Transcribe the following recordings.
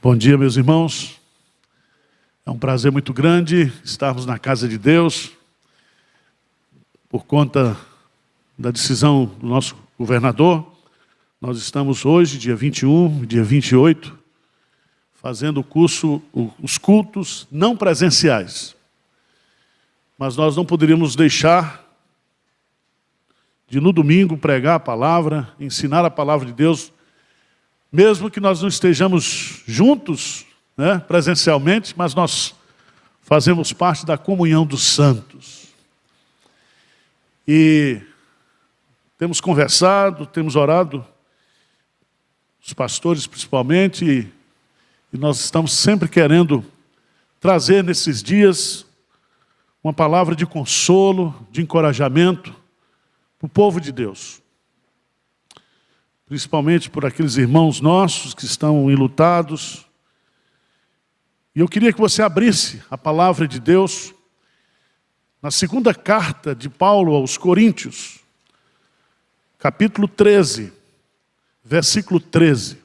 Bom dia, meus irmãos. É um prazer muito grande estarmos na casa de Deus, por conta da decisão do nosso governador. Nós estamos hoje, dia 21, dia 28, fazendo os cultos não presenciais. Mas nós não poderíamos deixar de, no domingo, pregar a palavra, ensinar a palavra de Deus, mesmo que nós não estejamos juntos, presencialmente, mas nós fazemos parte da comunhão dos santos. E temos conversado, temos orado, os pastores principalmente, e nós estamos sempre querendo trazer nesses dias uma palavra de consolo, de encorajamento para o povo de Deus. Principalmente por aqueles irmãos nossos que estão enlutados. E eu queria que você abrisse a palavra de Deus na segunda carta de Paulo aos Coríntios, capítulo 13, versículo 13.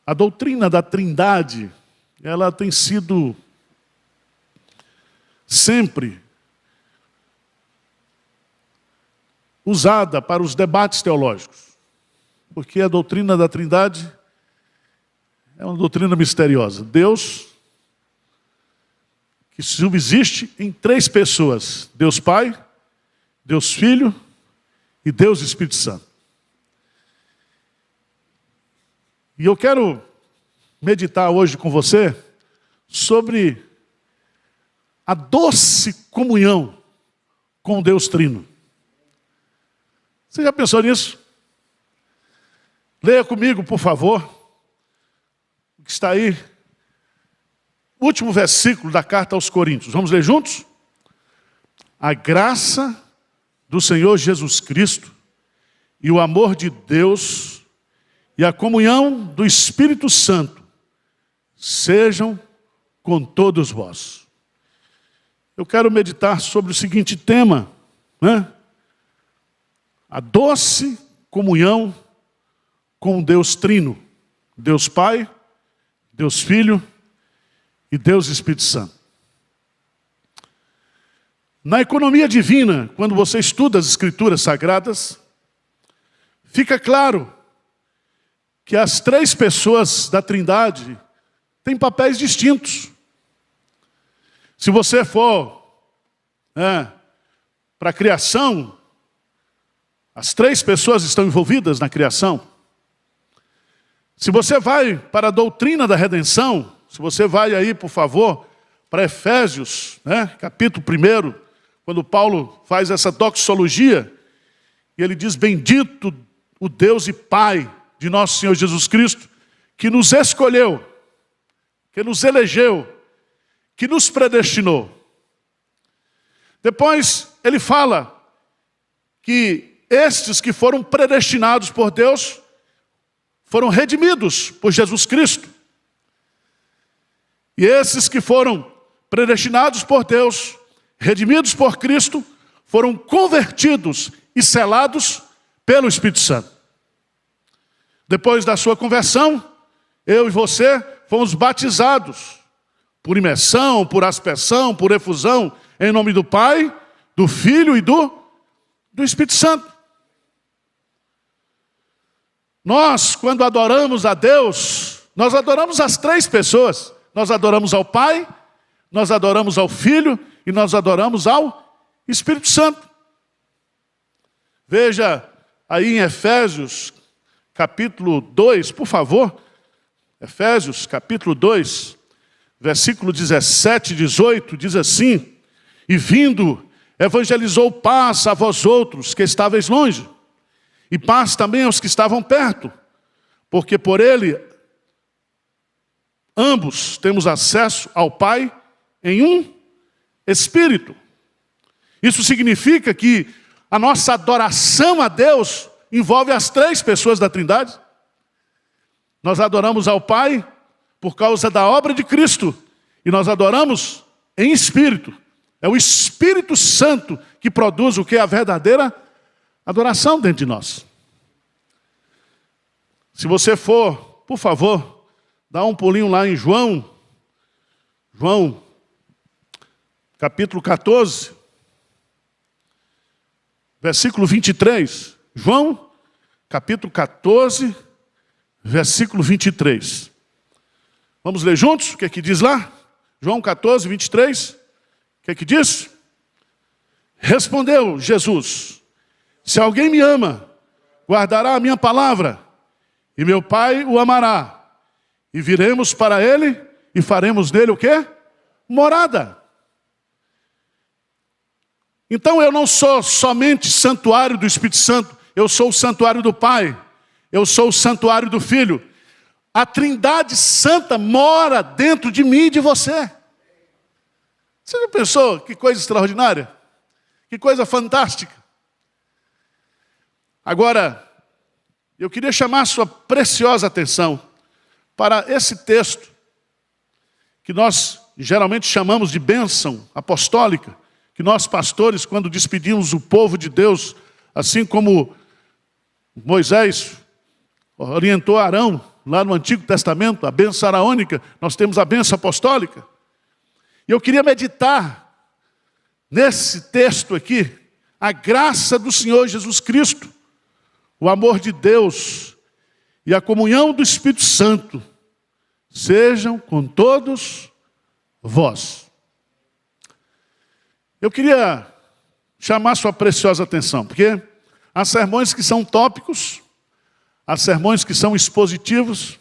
A doutrina da Trindade, ela tem sido sempre usada para os debates teológicos, porque a doutrina da Trindade é uma doutrina misteriosa. Deus, que subsiste em três pessoas: Deus Pai, Deus Filho e Deus Espírito Santo. E eu quero meditar hoje com você sobre a doce comunhão com Deus Trino. Você já pensou nisso? Leia comigo, por favor, o que está aí, último versículo da carta aos Coríntios. Vamos ler juntos? A graça do Senhor Jesus Cristo e o amor de Deus e a comunhão do Espírito Santo sejam com todos vós. Eu quero meditar sobre o seguinte tema, a doce comunhão com Deus Trino, Deus Pai, Deus Filho e Deus Espírito Santo. Na economia divina, quando você estuda as Escrituras Sagradas, fica claro que as três pessoas da Trindade têm papéis distintos. Se você for para a criação, as três pessoas estão envolvidas na criação. Se você vai para a doutrina da redenção, se você vai aí, por favor, para Efésios, capítulo 1, quando Paulo faz essa doxologia, e ele diz: bendito o Deus e Pai de nosso Senhor Jesus Cristo, que nos escolheu, que nos elegeu, que nos predestinou. Depois ele fala que estes que foram predestinados por Deus foram redimidos por Jesus Cristo. E esses que foram predestinados por Deus, redimidos por Cristo, foram convertidos e selados pelo Espírito Santo. Depois da sua conversão, eu e você fomos batizados por imersão, por aspersão, por efusão, em nome do Pai, do Filho e do Espírito Santo. Nós, quando adoramos a Deus, nós adoramos as três pessoas. Nós adoramos ao Pai, nós adoramos ao Filho e nós adoramos ao Espírito Santo. Veja aí em Efésios, capítulo 2, por favor. Efésios, capítulo 2, versículo 17 e 18, diz assim: e vindo, evangelizou paz a vós outros que estáveis longe, e paz também aos que estavam perto, porque por ele ambos temos acesso ao Pai em um Espírito. Isso significa que a nossa adoração a Deus envolve as três pessoas da Trindade. Nós adoramos ao Pai por causa da obra de Cristo, e nós adoramos em espírito. É o Espírito Santo que produz o que é a verdadeira adoração dentro de nós. Se você for, por favor, dá um pulinho lá em João, capítulo 14, versículo 23. João, capítulo 14, versículo 23. Vamos ler juntos? O que é que diz lá? João 14, 23. O que é que diz? Respondeu Jesus: se alguém me ama, guardará a minha palavra, e meu Pai o amará, e viremos para ele, e faremos nele o quê? Morada. Então eu não sou somente santuário do Espírito Santo, eu sou o santuário do Pai, eu sou o santuário do Filho. A Trindade Santa mora dentro de mim e de você. Você já pensou que coisa extraordinária? Que coisa fantástica. Agora, eu queria chamar a sua preciosa atenção para esse texto, que nós geralmente chamamos de bênção apostólica, que nós pastores, quando despedimos o povo de Deus, assim como Moisés orientou Arão, lá no Antigo Testamento, a bênção araônica, nós temos a bênção apostólica. E eu queria meditar nesse texto aqui, a graça do Senhor Jesus Cristo, o amor de Deus e a comunhão do Espírito Santo sejam com todos vós. Eu queria chamar sua preciosa atenção, porque há sermões que são tópicos, há sermões que são expositivos.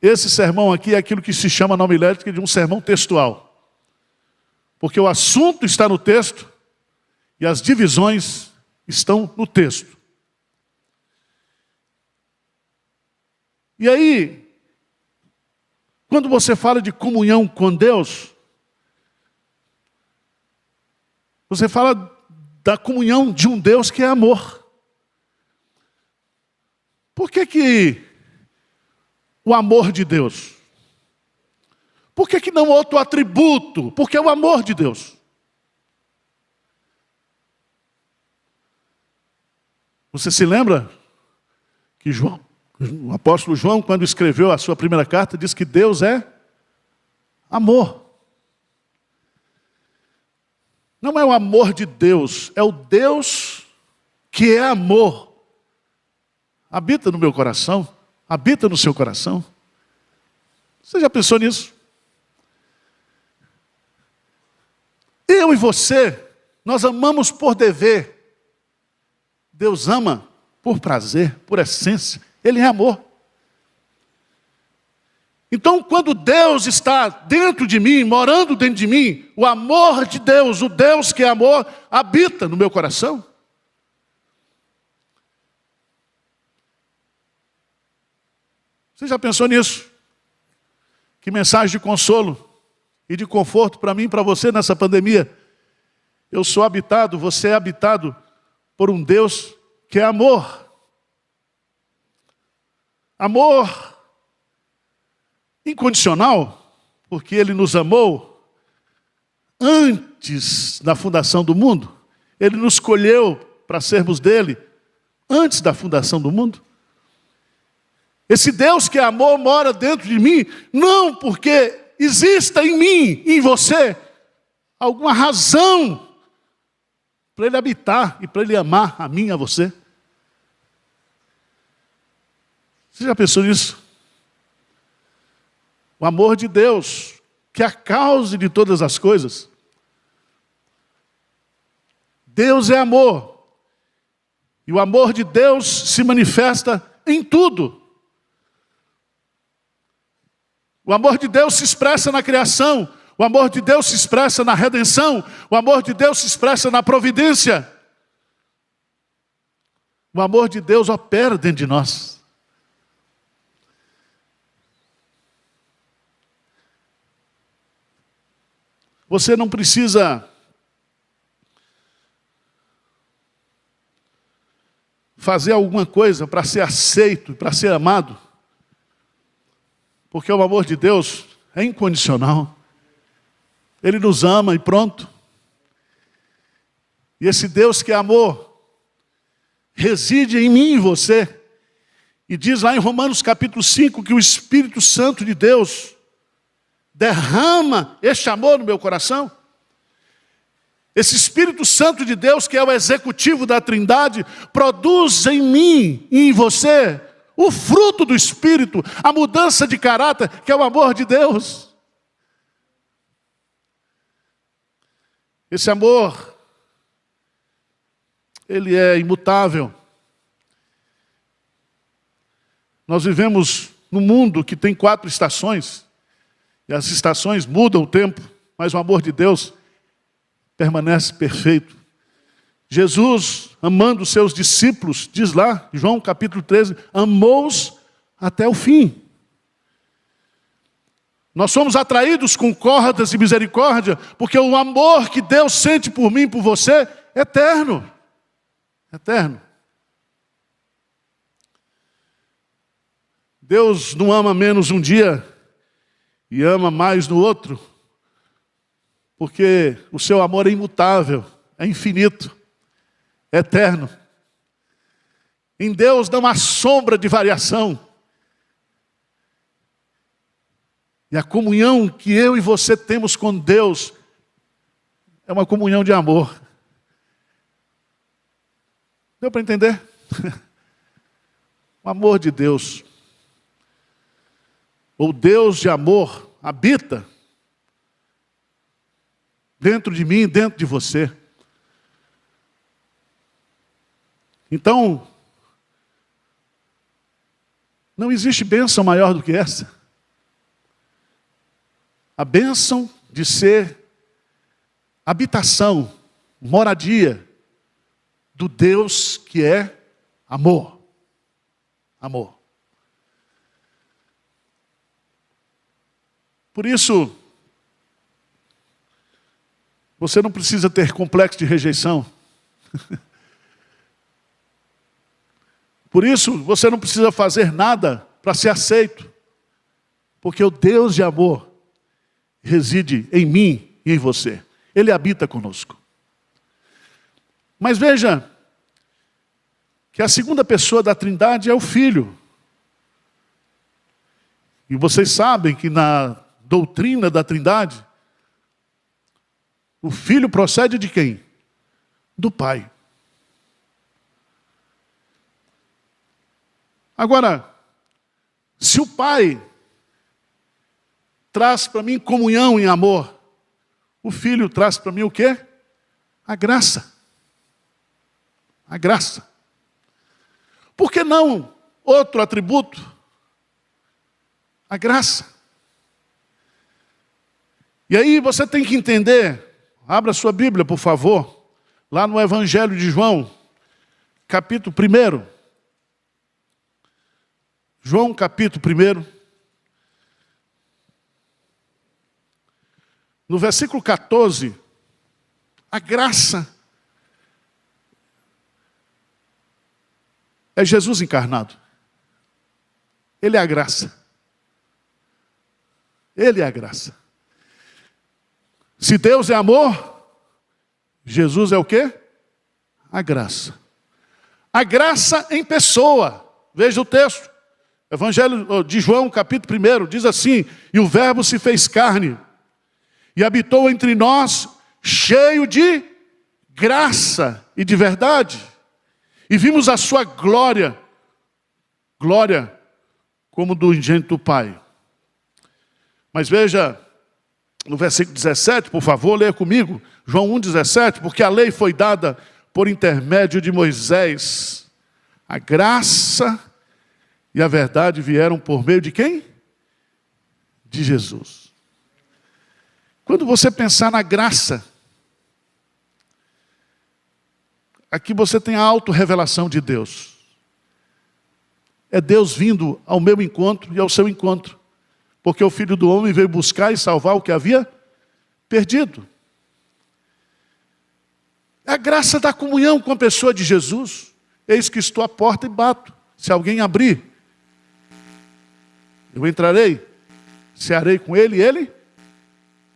Esse sermão aqui é aquilo que se chama na homilética de um sermão textual. Porque o assunto está no texto e as divisões estão no texto. E aí, quando você fala de comunhão com Deus, você fala da comunhão de um Deus que é amor. Por que o amor de Deus? Por que não outro atributo? Porque é o amor de Deus. Você se lembra que o apóstolo João, quando escreveu a sua primeira carta, diz que Deus é amor. Não é o amor de Deus, é o Deus que é amor. Habita no meu coração, habita no seu coração. Você já pensou nisso? Eu e você, nós amamos por dever. Deus ama por prazer, por essência. Ele é amor. Então, quando Deus está dentro de mim, morando dentro de mim, o amor de Deus, o Deus que é amor, habita no meu coração. Você já pensou nisso? Que mensagem de consolo e de conforto para mim e para você nessa pandemia. Eu sou habitado, você é habitado por um Deus que é amor. Amor incondicional, porque Ele nos amou antes da fundação do mundo. Ele nos escolheu para sermos dele antes da fundação do mundo. Esse Deus que é amor mora dentro de mim, não porque exista em mim, em você, alguma razão para Ele habitar e para Ele amar a mim e a você. Você já pensou nisso? O amor de Deus, que é a causa de todas as coisas. Deus é amor. E o amor de Deus se manifesta em tudo. O amor de Deus se expressa na criação. O amor de Deus se expressa na redenção. O amor de Deus se expressa na providência. O amor de Deus opera dentro de nós. Você não precisa fazer alguma coisa para ser aceito, para ser amado. Porque o amor de Deus é incondicional. Ele nos ama e pronto. E esse Deus que é amor reside em mim e em você. E diz lá em Romanos capítulo 5 que o Espírito Santo de Deus derrama este amor no meu coração. Esse Espírito Santo de Deus, que é o executivo da Trindade, produz em mim e em você o fruto do Espírito, a mudança de caráter, que é o amor de Deus. Esse amor, ele é imutável. Nós vivemos num mundo que tem 4 estações, e as estações mudam o tempo, mas o amor de Deus permanece perfeito. Jesus, amando os seus discípulos, diz lá, João capítulo 13, amou-os até o fim. Nós somos atraídos com cordas de misericórdia, porque o amor que Deus sente por mim e por você é eterno. Eterno. Deus não ama menos um dia e ama mais no outro, porque o seu amor é imutável, é infinito, é eterno. Em Deus não há sombra de variação. E a comunhão que eu e você temos com Deus é uma comunhão de amor. Deu para entender? O amor de Deus, ou Deus de amor, habita dentro de mim, dentro de você. Então, não existe bênção maior do que essa. A bênção de ser habitação, moradia do Deus que é amor. Amor. Por isso, você não precisa ter complexo de rejeição. Por isso, você não precisa fazer nada para ser aceito. Porque o Deus de amor reside em mim e em você. Ele habita conosco. Mas veja que a segunda pessoa da Trindade é o Filho. E vocês sabem que na doutrina da Trindade, o Filho procede de quem? Do Pai. Agora, se o Pai traz para mim comunhão em amor, o Filho traz para mim o quê? A graça. A graça. Por que não outro atributo? A graça. E aí você tem que entender, abra sua Bíblia, por favor, lá no Evangelho de João, capítulo 1. João, capítulo 1. No versículo 14, a graça é Jesus encarnado. Ele é a graça. Ele é a graça. Se Deus é amor, Jesus é o quê? A graça. A graça em pessoa. Veja o texto. Evangelho de João, capítulo 1, diz assim: e o Verbo se fez carne e habitou entre nós, cheio de graça e de verdade. E vimos a sua glória, glória como do unigênito do Pai. Mas veja, no versículo 17, por favor, leia comigo, João 1,17, porque a lei foi dada por intermédio de Moisés. A graça e a verdade vieram por meio de quem? De Jesus. Quando você pensar na graça, aqui você tem a autorrevelação de Deus. É Deus vindo ao meu encontro e ao seu encontro. Porque o Filho do Homem veio buscar e salvar o que havia perdido. É a graça da comunhão com a pessoa de Jesus. Eis que estou à porta e bato. Se alguém abrir, eu entrarei, cearei com ele e ele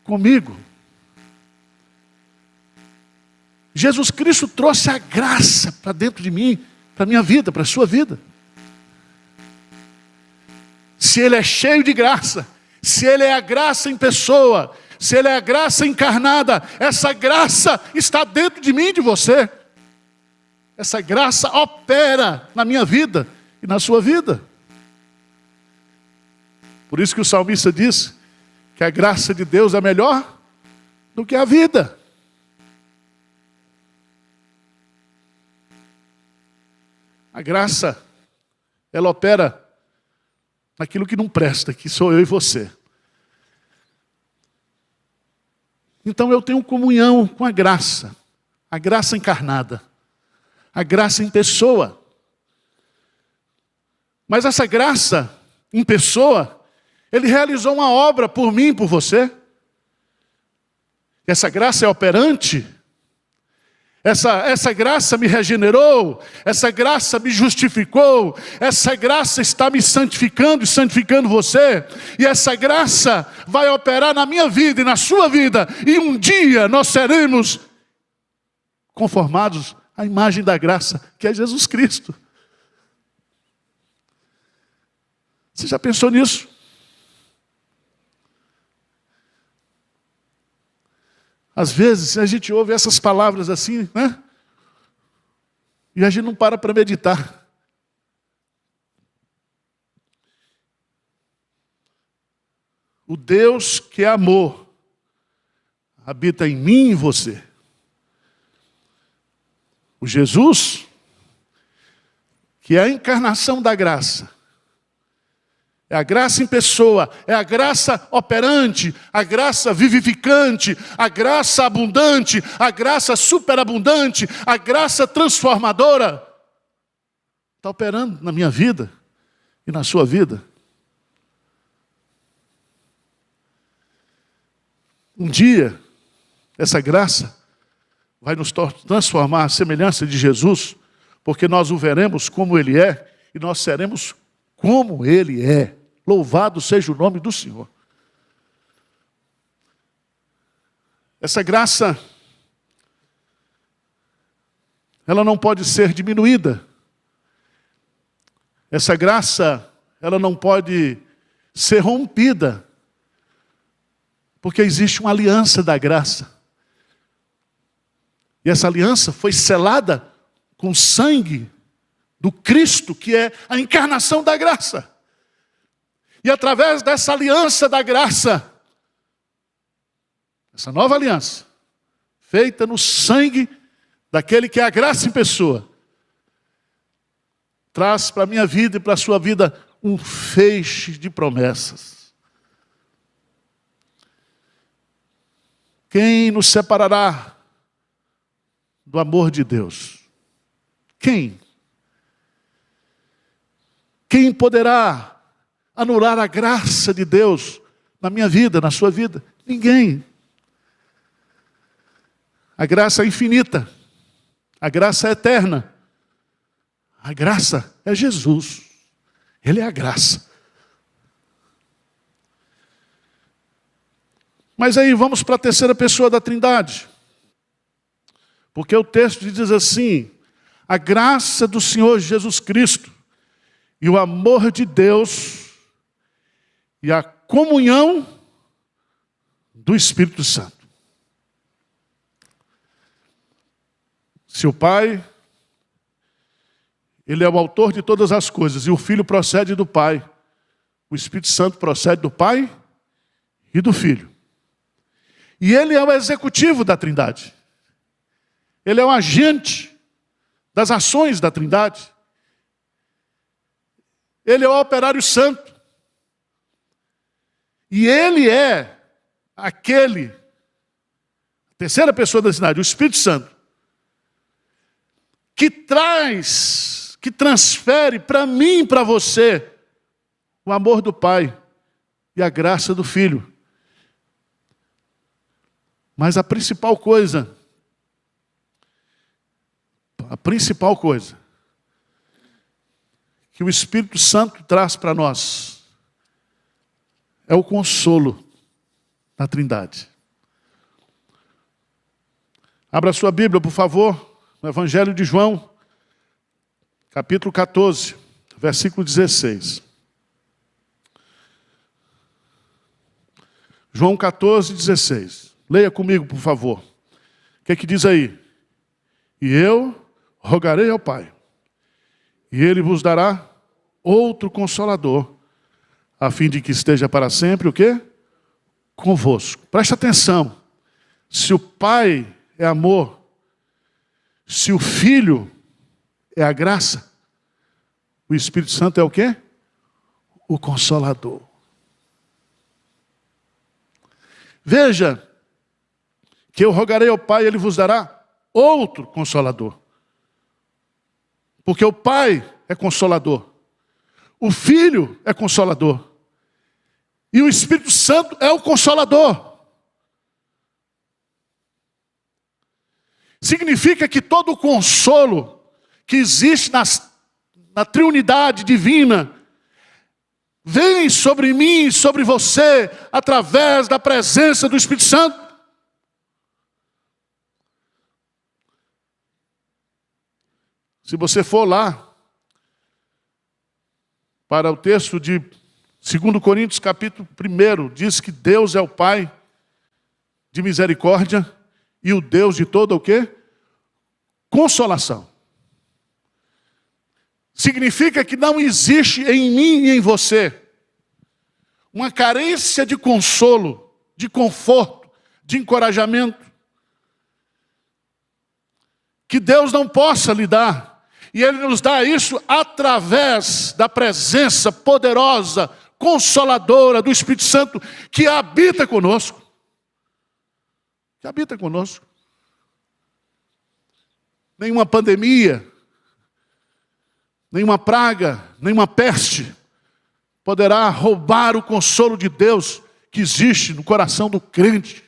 comigo. Jesus Cristo trouxe a graça para dentro de mim, para a minha vida, para a sua vida. se Ele é cheio de graça, se Ele é a graça em pessoa, se Ele é a graça encarnada, essa graça está dentro de mim e de você. Essa graça opera na minha vida e na sua vida. Por isso que o salmista diz que a graça de Deus é melhor do que a vida. A graça, ela opera naquilo que não presta, que sou eu e você. Então eu tenho comunhão com a graça encarnada, a graça em pessoa. Mas essa graça em pessoa, Ele realizou uma obra por mim e por você. Essa graça é operante. Essa graça me regenerou, essa graça me justificou, essa graça está me santificando e santificando você, e essa graça vai operar na minha vida e na sua vida, e um dia nós seremos conformados à imagem da graça, que é Jesus Cristo. Você já pensou nisso? Às vezes a gente ouve essas palavras assim, né? E a gente não para meditar. O Deus que é amor habita em mim e em você. O Jesus, que é a encarnação da graça, é a graça em pessoa, é a graça operante, a graça vivificante, a graça abundante, a graça superabundante, a graça transformadora. Está operando na minha vida e na sua vida. Um dia, essa graça vai nos transformar à semelhança de Jesus, porque nós o veremos como Ele é e nós seremos como Ele é. Louvado seja o nome do Senhor. Essa graça, ela não pode ser diminuída. Essa graça, ela não pode ser rompida. Porque existe uma aliança da graça. E essa aliança foi selada com o sangue do Cristo, que é a encarnação da graça. E através dessa aliança da graça, essa nova aliança, feita no sangue daquele que é a graça em pessoa, traz para a minha vida e para a sua vida um feixe de promessas. Quem nos separará do amor de Deus? Quem? Quem poderá anular a graça de Deus na minha vida, na sua vida? Ninguém. A graça é infinita. A graça é eterna. A graça é Jesus. Ele é a graça. Mas aí vamos para a terceira pessoa da Trindade. Porque o texto diz assim: a graça do Senhor Jesus Cristo e o amor de Deus e a comunhão do Espírito Santo. Se o Pai, Ele é o autor de todas as coisas, e o Filho procede do Pai, o Espírito Santo procede do Pai e do Filho. E Ele é o executivo da Trindade. Ele é o agente das ações da Trindade. Ele é o operário santo. E Ele é aquele, a terceira pessoa da Trindade, o Espírito Santo, que traz, que transfere para mim e para você o amor do Pai e a graça do Filho. Mas a principal coisa que o Espírito Santo traz para nós é o consolo da Trindade. Abra sua Bíblia, por favor, no Evangelho de João, capítulo 14, versículo 16. João 14,16. Leia comigo, por favor. O que é que diz aí? E eu rogarei ao Pai, e Ele vos dará outro Consolador, a fim de que esteja para sempre o quê? Convosco. Presta atenção. Se o Pai é amor, se o Filho é a graça, o Espírito Santo é o quê? O Consolador. Veja que eu rogarei ao Pai e Ele vos dará outro Consolador. Porque o Pai é Consolador, o Filho é Consolador e o Espírito Santo é o Consolador. Significa que todo o consolo que existe na Trindade divina vem sobre mim e sobre você através da presença do Espírito Santo. Se você for lá para o texto de 2 Coríntios capítulo 1, diz que Deus é o Pai de misericórdia e o Deus de toda o quê? Consolação. Significa que não existe em mim e em você uma carência de consolo, de conforto, de encorajamento, que Deus não possa lhe dar. E Ele nos dá isso através da presença poderosa, consoladora do Espírito Santo, que habita conosco. Que habita conosco. Nenhuma pandemia, nenhuma praga, nenhuma peste poderá roubar o consolo de Deus que existe no coração do crente.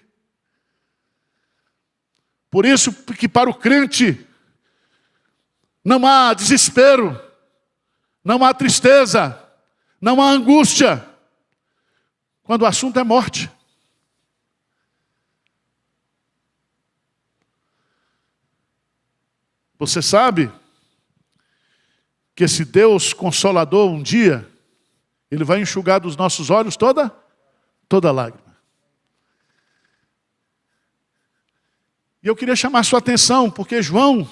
Por isso que para o crente não há desespero, não há tristeza, não há angústia, quando o assunto é morte. Você sabe que esse Deus Consolador um dia, Ele vai enxugar dos nossos olhos toda lágrima. E eu queria chamar a sua atenção, porque João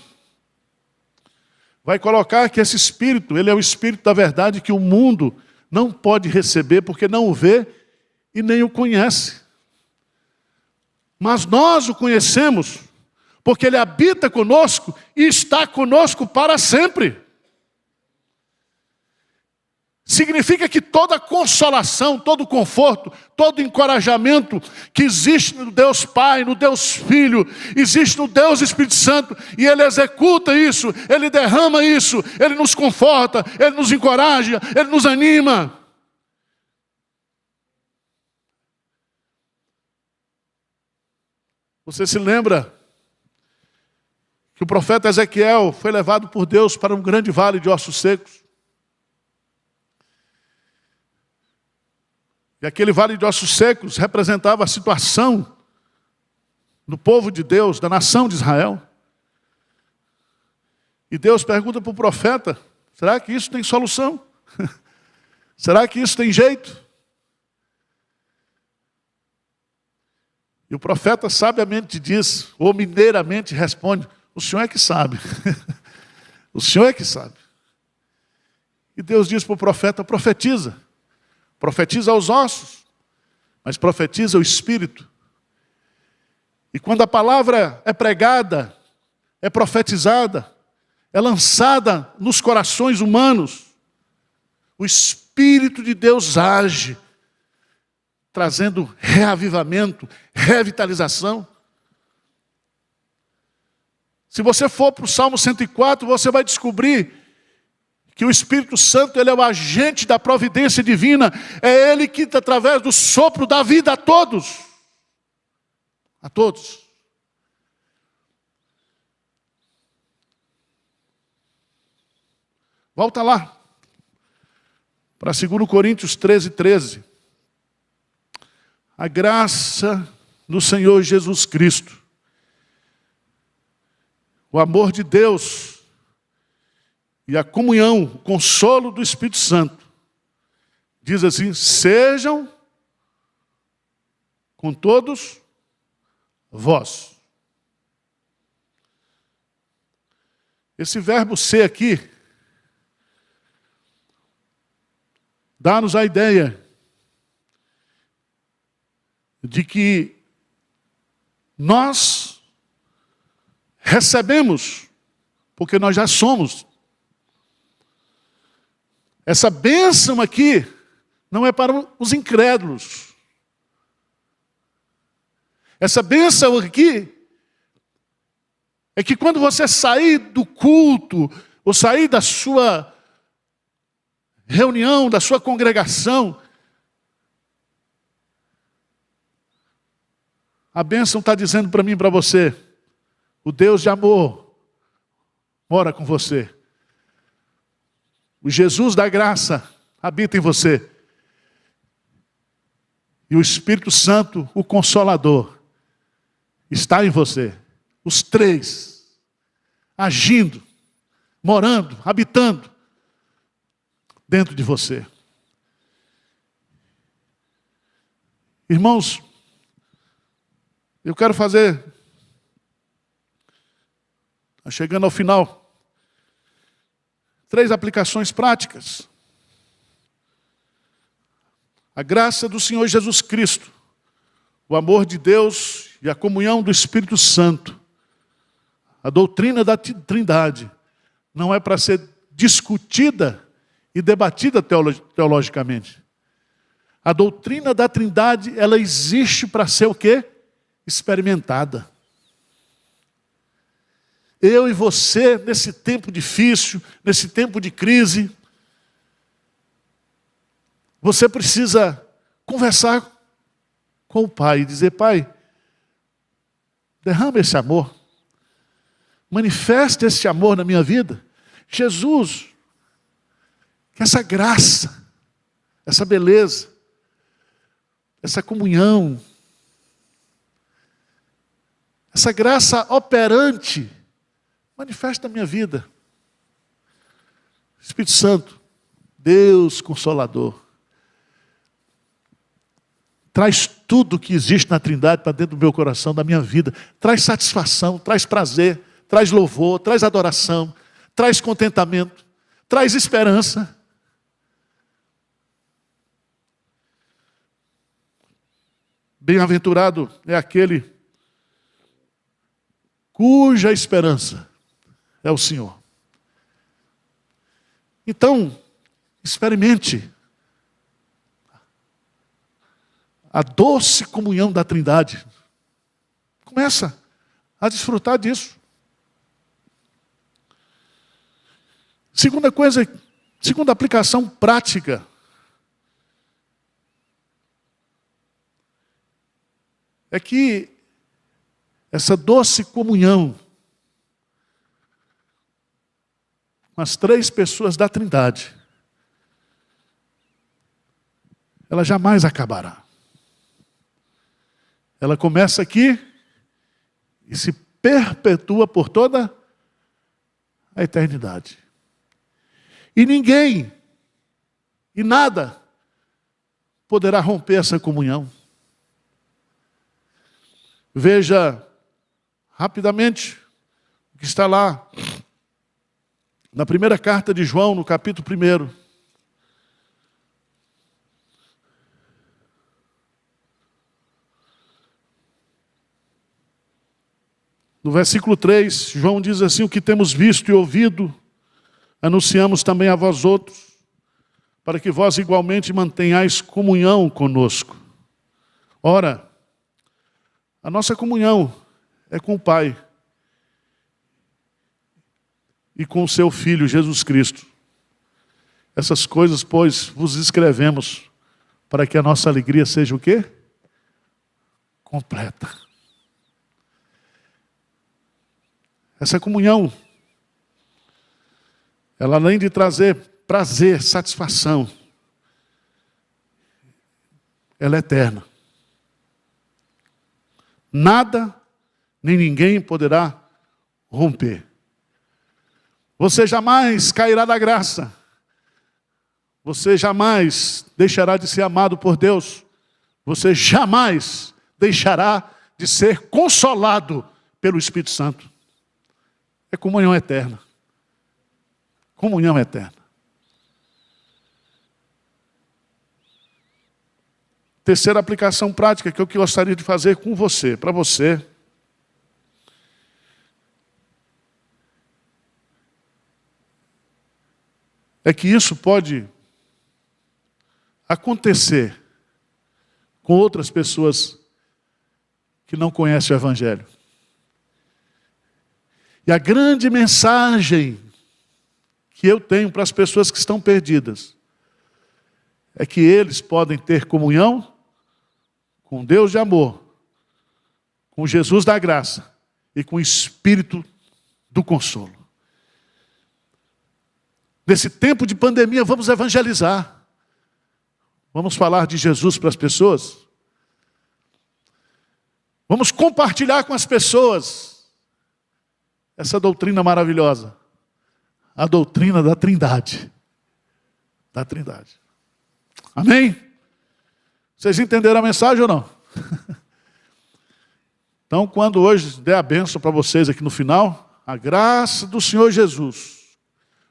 vai colocar que esse Espírito, Ele é o Espírito da verdade que o mundo não pode receber, porque não o vê e nem o conhece. Mas nós o conhecemos, porque Ele habita conosco e está conosco para sempre. Significa que toda consolação, todo conforto, todo encorajamento que existe no Deus Pai, no Deus Filho, existe no Deus Espírito Santo, e Ele executa isso, Ele derrama isso, Ele nos conforta, Ele nos encoraja, Ele nos anima. Você se lembra que o profeta Ezequiel foi levado por Deus para um grande vale de ossos secos? E aquele vale de ossos secos representava a situação do povo de Deus, da nação de Israel. E Deus pergunta para o profeta, será que isso tem solução? Será que isso tem jeito? E o profeta sabiamente diz, ou mineiramente responde, o Senhor é que sabe. O Senhor é que sabe. E Deus diz para o profeta, profetiza. Profetiza aos ossos, mas profetiza o Espírito. E quando a palavra é pregada, é profetizada, é lançada nos corações humanos, o Espírito de Deus age, trazendo reavivamento, revitalização. Se você for para o Salmo 104, você vai descobrir que o Espírito Santo, Ele é o agente da providência divina, é Ele que, através do sopro, dá vida a todos. A todos. Volta lá, para 2 Coríntios 13. A graça do Senhor Jesus Cristo, o amor de Deus, e a comunhão, o consolo do Espírito Santo, diz assim, sejam com todos vós. Esse verbo ser aqui dá-nos a ideia de que nós recebemos, porque nós já somos. Essa bênção aqui não é para os incrédulos. Essa bênção aqui é que quando você sair do culto, ou sair da sua reunião, da sua congregação, a bênção está dizendo para mim e para você, o Deus de amor mora com você. O Jesus da graça habita em você. E o Espírito Santo, o Consolador, está em você. Os três, agindo, morando, habitando dentro de você. Irmãos, eu quero fazer, chegando ao final, 3 aplicações práticas. A graça do Senhor Jesus Cristo, o amor de Deus e a comunhão do Espírito Santo, a doutrina da Trindade, não é para ser discutida e debatida teologicamente. A doutrina da Trindade, ela existe para ser o quê? Experimentada. Eu e você, nesse tempo difícil, nesse tempo de crise, você precisa conversar com o Pai e dizer, Pai, derrama esse amor, manifesta esse amor na minha vida. Jesus, que essa graça, essa beleza, essa comunhão, essa graça operante, manifesta na minha vida. Espírito Santo, Deus Consolador, traz tudo que existe na Trindade para dentro do meu coração, da minha vida. Traz satisfação, traz prazer, traz louvor, traz adoração, traz contentamento, traz esperança. Bem-aventurado é aquele cuja esperança é o Senhor. Então, experimente a doce comunhão da Trindade. Começa a desfrutar disso. Segunda aplicação prática. É que essa doce comunhão com as 3 pessoas da Trindade, ela jamais acabará. Ela começa aqui e se perpetua por toda a eternidade. E ninguém e nada poderá romper essa comunhão. Veja rapidamente o que está lá na primeira carta de João, no capítulo 1. No versículo 3, João diz assim, o que temos visto e ouvido, anunciamos também a vós outros, para que vós igualmente mantenhais comunhão conosco. Ora, a nossa comunhão é com o Pai e com o seu Filho, Jesus Cristo. Essas coisas, pois, vos escrevemos, para que a nossa alegria seja o quê? Completa. Essa comunhão, ela além de trazer prazer, satisfação, ela é eterna. Nada, nem ninguém poderá romper. Você jamais cairá da graça. Você jamais deixará de ser amado por Deus. Você jamais deixará de ser consolado pelo Espírito Santo. É comunhão eterna. Comunhão eterna. Terceira aplicação prática que eu gostaria de fazer com você, para você. É que isso pode acontecer com outras pessoas que não conhecem o Evangelho. E a grande mensagem que eu tenho para as pessoas que estão perdidas é que eles podem ter comunhão com Deus de amor, com Jesus da graça e com o Espírito do consolo. Nesse tempo de pandemia, vamos evangelizar. Vamos falar de Jesus para as pessoas. Vamos compartilhar com as pessoas essa doutrina maravilhosa. A doutrina da Trindade. Da Trindade. Amém? Vocês entenderam a mensagem ou não? Então, quando hoje der a bênção para vocês aqui no final, a graça do Senhor Jesus,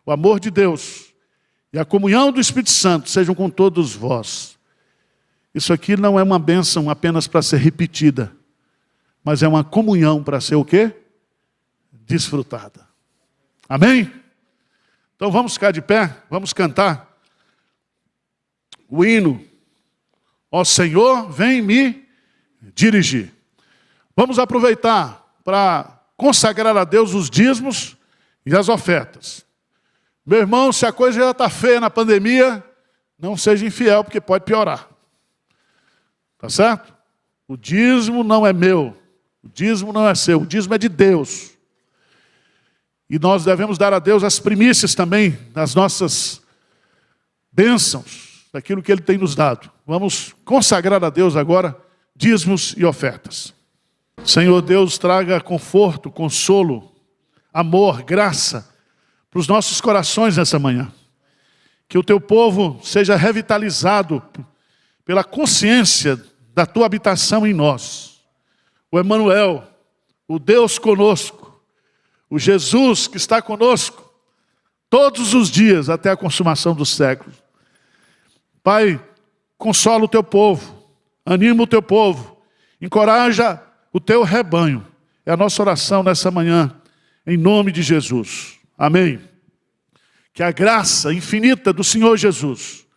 o amor de Deus e a comunhão do Espírito Santo sejam com todos vós. Isso aqui não é uma bênção apenas para ser repetida, mas é uma comunhão para ser o quê? Desfrutada. Amém? Então vamos ficar de pé, vamos cantar o hino. Ó Senhor, vem me dirigir. Vamos aproveitar para consagrar a Deus os dízimos e as ofertas. Meu irmão, se a coisa já está feia na pandemia, não seja infiel, porque pode piorar. Tá certo? O dízimo não é meu, o dízimo não é seu, o dízimo é de Deus. E nós devemos dar a Deus as primícias também das nossas bênçãos, daquilo que Ele tem nos dado. Vamos consagrar a Deus agora dízimos e ofertas. Senhor Deus, traga conforto, consolo, amor, graça para os nossos corações nessa manhã. Que o Teu povo seja revitalizado pela consciência da Tua habitação em nós. O Emanuel, o Deus conosco, o Jesus que está conosco todos os dias até a consumação dos séculos. Pai, consola o Teu povo, anima o Teu povo, encoraja o Teu rebanho. É a nossa oração nessa manhã, em nome de Jesus. Amém. Que a graça infinita do Senhor Jesus,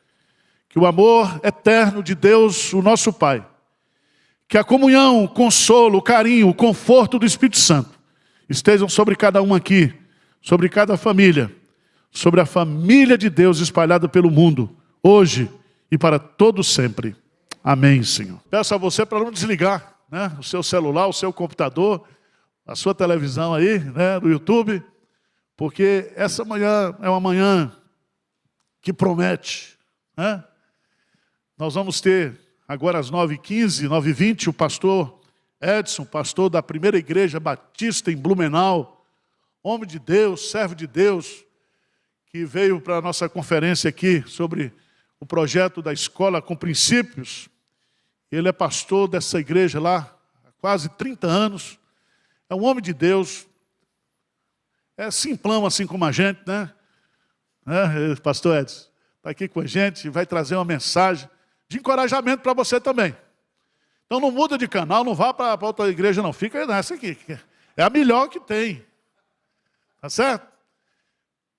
que o amor eterno de Deus, o nosso Pai, que a comunhão, o consolo, o carinho, o conforto do Espírito Santo estejam sobre cada um aqui, sobre cada família, sobre a família de Deus espalhada pelo mundo, hoje e para todo sempre. Amém, Senhor. Peço a você para não desligar, né, o seu celular, o seu computador, a sua televisão aí, né, no YouTube, porque essa manhã é uma manhã que promete, né? Nós vamos ter agora às 9h15, 9h20, o pastor Edson, pastor da primeira igreja batista em Blumenau, homem de Deus, servo de Deus, que veio para a nossa conferência aqui sobre o projeto da escola com princípios. Ele é pastor dessa igreja lá há quase 30 anos. É um homem de Deus. É simplão assim como a gente, né? Pastor Edson está aqui com a gente e vai trazer uma mensagem de encorajamento para você também. Então não muda de canal, não vá para outra igreja não. Fica nessa aqui. É a melhor que tem. Tá certo?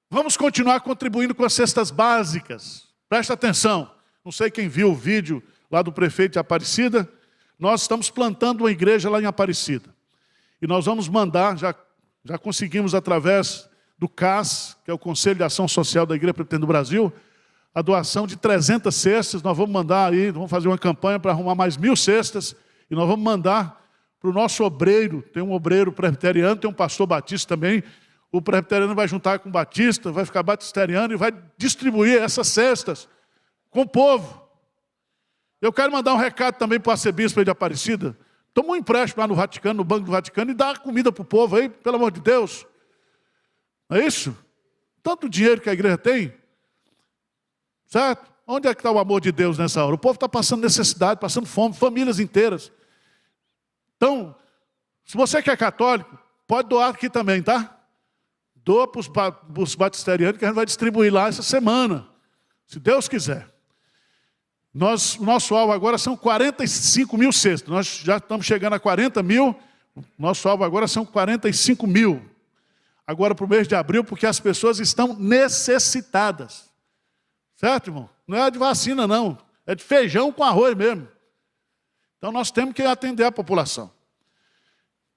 Vamos continuar contribuindo com as cestas básicas. Presta atenção. Não sei quem viu o vídeo lá do prefeito de Aparecida. Nós estamos plantando uma igreja lá em Aparecida. E nós vamos mandar, já conseguimos através do CAS, que é o Conselho de Ação Social da Igreja Presbiteriana do Brasil, a doação de 300 cestas. Nós vamos mandar aí, vamos fazer uma campanha para arrumar mais 1000 cestas. E nós vamos mandar para o nosso obreiro. Tem um obreiro presbiteriano, tem um pastor batista também. O presbiteriano vai juntar com o batista, vai ficar batisteriano e vai distribuir essas cestas com o povo. Eu quero mandar um recado também para o arcebispo aí de Aparecida. Toma um empréstimo lá no Vaticano, no Banco do Vaticano, e dá comida para o povo aí, pelo amor de Deus. Não é isso? Tanto dinheiro que a igreja tem. Certo? Onde é que está o amor de Deus nessa hora? O povo está passando necessidade, passando fome, famílias inteiras. Então, se você que é católico, pode doar aqui também, tá? Doa para os batisterianos que a gente vai distribuir lá essa semana, se Deus quiser. O nosso alvo agora são 45 mil cestas. Nós já estamos chegando a 40 mil. Nosso alvo agora são 45 mil. Agora para o mês de abril, porque as pessoas estão necessitadas. Certo, irmão? Não é de vacina, não. É de feijão com arroz mesmo. Então nós temos que atender a população.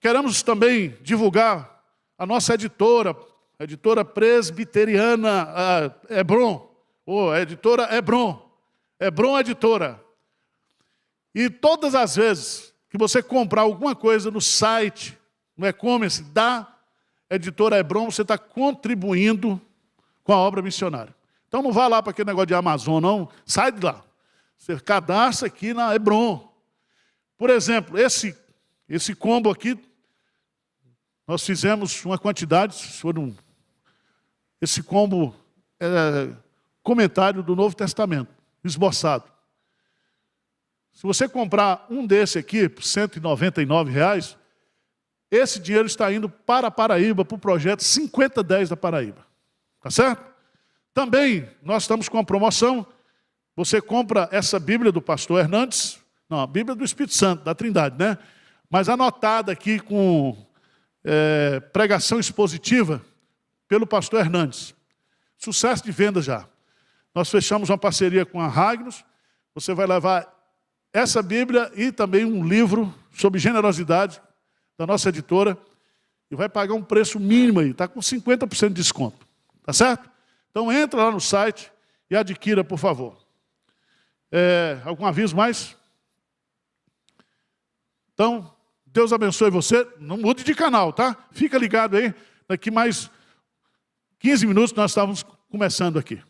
Queremos também divulgar a nossa editora, a editora presbiteriana Hebron, ou a editora Hebron. Hebron Editora. E todas as vezes que você comprar alguma coisa no site, no e-commerce da editora Hebron, você está contribuindo com a obra missionária. Então não vá lá para aquele negócio de Amazon, não. Sai de lá. Você cadastra aqui na Hebron. Por exemplo, esse combo aqui, nós fizemos uma quantidade, esse combo é comentário do Novo Testamento, esboçado. Se você comprar um desse aqui por R$ 199, esse dinheiro está indo para a Paraíba, para o projeto 5010 da Paraíba. Tá certo? Também nós estamos com uma promoção. Você compra essa Bíblia do pastor Hernandes, não, a Bíblia do Espírito Santo, da Trindade, né? Mas anotada aqui com pregação expositiva pelo pastor Hernandes. Sucesso de venda já. Nós fechamos uma parceria com a Ragnos. Você vai levar essa Bíblia e também um livro sobre generosidade da nossa editora e vai pagar um preço mínimo aí, está com 50% de desconto. Tá certo? Então entra lá no site e adquira, por favor. Algum aviso mais? Então, Deus abençoe você. Não mude de canal, tá? Fica ligado aí. Daqui mais 15 minutos nós estávamos começando aqui.